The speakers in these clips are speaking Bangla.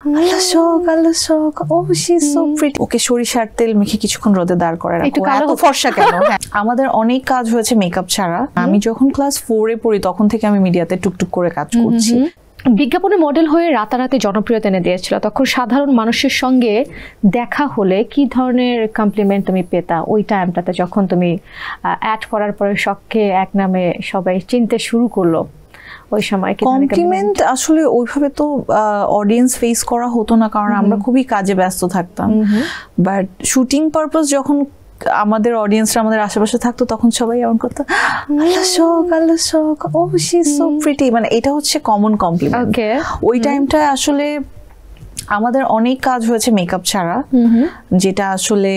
আল্লাহ শোক আল্লাহ শোক ও শি ইজ সো প্রিটি। ওকে সরিষার তেল মেখে কিছুক্ষণ রোদে দাঁড় করে রাখো, এত ফর্সা কেন? হ্যাঁ, আমাদের অনেক কাজ হয়েছে মেকআপ ছাড়া। আমি যখন ক্লাস 4 এ পড়ি তখন থেকে আমি মিডিয়াতে টুকটুক করে কাজ করছি। বিজ্ঞাপনে মডেল হয়ে রাতারাতি জনপ্রিয়তা এনে দিয়েছিল, তখন সাধারণ মানুষের সঙ্গে দেখা হলে কি ধরনের কমপ্লিমেন্ট তুমি পেতা ওই টাইমটাতে, যখন তুমি অ্যাড করার পরে শখকে এক নামে সবাই চিনতে শুরু করলো? ওই সময় কমপ্লিমেন্ট আসলে ওইভাবে তো অডিয়েন্স ফেস করা হতো না, কারণ আমরা খুবই কাজে ব্যস্ত থাকতাম। বাট শুটিং পারপাস যখন আমাদের অডিয়েন্সরা আমাদের আশেপাশে থাকতো তখন সবাই এমন করতো আল্লাহ শোক ও শি ইজ সো প্রিটি, মানে এটা হচ্ছে কমন কমপ্লিমেন্ট। ওই টাইমটায় আসলে আমাদের অনেক কাজ হয়েছে মেকআপ ছাড়া, যেটা আসলে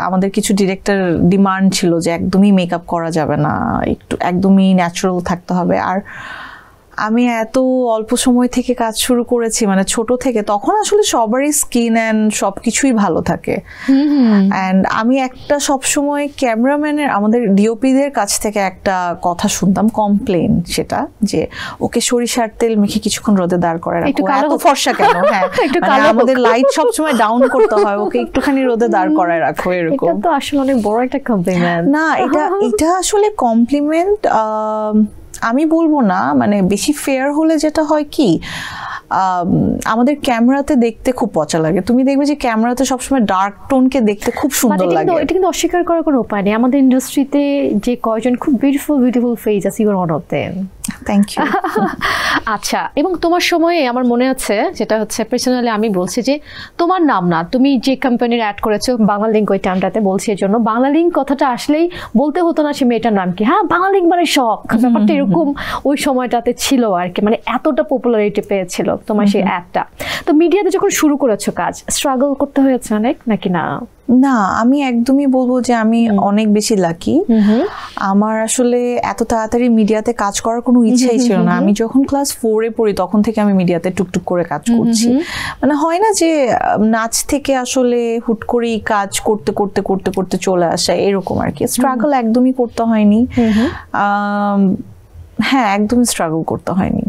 আমাদের কিছু ডিরেক্টর ডিমান্ড ছিল যে একদমই মেকআপ করা যাবে না, একটু একদমই ন্যাচারাল থাকতে হবে। আর আমি এত অল্প সময় থেকে কাজ শুরু করেছি, মানে ছোট থেকে, তখন আসলে সবারই স্কিন অ্যান্ড সবকিছুই ভালো থাকে। অ্যান্ড আমি একটা সবসময় ক্যামেরাম্যানের, আমাদের ডিওপিদের কাছ থেকে একটা কথা শুনতাম, কমপ্লেন, সেটা যে ওকে সরিষার তেল মেখে কিছুক্ষণ রোদে দাঁড় করে রাখো, এত ফর্সা কেন? হ্যাঁ, আমাদের লাইট সবসময় ডাউন করতে হয়, ওকে একটুখানি রোদে দাঁড় করায় রাখো, এরকম। এটা তো আসলে অনেক বড় একটা কমপ্লিমেন্ট না, এটা আসলে কমপ্লিমেন্ট আমি বলবো না, মানে বেশি ফেয়ার হলে যেটা হয় কি, আমাদের ক্যামেরাতে দেখতে খুব পচা লাগে। তুমি দেখবে যে ক্যামেরাতে সবসময় ডার্ক টোনকে দেখতে খুব সুন্দর লাগে। এটা কিন্তু অস্বীকার করার কোনো উপায় নেই, আমাদের ইন্ডাস্ট্রিতে যে কয়জন খুব বিউটিফুল ফেস আছে, you are one of them. Thank you. আচ্ছা, এবং তোমার সময়ে আমার মনে আছে, যেটা হচ্ছে পার্সোনালি আমি বলছি যে তোমার নাম না, তুমি যে কোম্পানির অ্যাড করেছো বাংলা লিঙ্ক, ওই টাইমটাতে বলছি এর জন্য, বাংলা লিঙ্ক কথাটা আসলেই বলতে হতো না সে মেয়েটার নাম কি। হ্যাঁ, বাংলা লিঙ্ক মানে শখ, ব্যাপারটা এরকম ওই সময়টাতে ছিল আর কি, মানে এতটা পপুলারিটি পেয়েছিল তোমার সেই অ্যাডটা। তো মিডিয়াতে যখন শুরু করেছো কাজ, স্ট্রাগল করতে হয়েছে অনেক নাকি না? না, আমি একদমই বলবো যে আমি অনেক বেশি লাকি। আমার আসলে এত তাড়াতাড়ি মিডিয়াতে কাজ করার কোনো ইচ্ছাই ছিল না। আমি যখন ক্লাস 4 এ পড়ি তখন থেকে আমি মিডিয়াতে টুকটুক করে কাজ করছি। মানে হয় না যে নাচ থেকে আসলে হুট করেই কাজ করতে করতে করতে করতে চলে আসা, এরকম আর কি। স্ট্রাগল একদমই করতে হয়নি। হ্যাঁ, একদমই স্ট্রাগল করতে হয়নি।